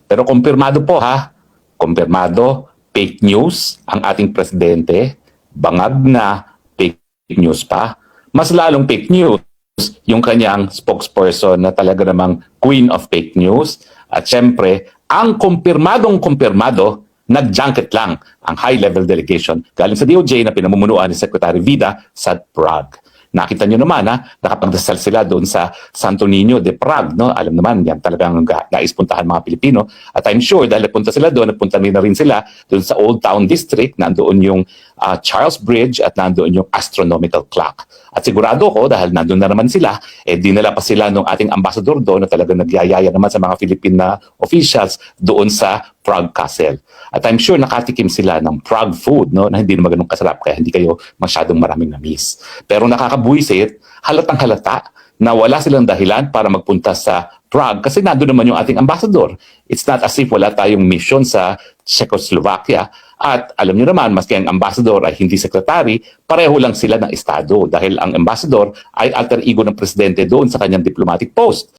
Pero kumpirmado po ha, kumpirmado, fake news ang ating presidente, bangag na fake news pa. Mas lalong fake news yung kanyang spokesperson na talaga namang queen of fake news. At syempre, ang kumpirmadong kumpirmado, nag-junket lang ang high-level delegation galing sa DOJ na pinamumunuan ni Secretary Vida sa Prague. Nakita nyo naman nakapagdasal sila doon sa Santo Niño de Prague. No? Alam naman, yan talagang nais puntahan mga Pilipino. At I'm sure dahil nagpunta sila doon, nagpunta na rin sila doon sa Old Town District, nandoon yung Charles Bridge at nandoon yung astronomical clock. At sigurado ko, dahil nandoon na naman sila, dinala pa sila ng ating ambassador doon na talagang nagyayaya naman sa mga Filipina officials doon sa Prague Castle. At I'm sure nakatikim sila ng Prague food, no, na hindi naman ganun kasarap kaya hindi kayo masyadong maraming na-miss. Pero nakakabuisit, halatang halata na wala silang dahilan para magpunta sa Prague kasi nandoon naman yung ating ambassador. It's not as if wala tayong mission sa Czechoslovakia. At alam niyo naman, maski ang ambassador ay hindi sekretary, pareho lang sila ng estado dahil ang ambassador ay alter ego ng presidente doon sa kanyang diplomatic post.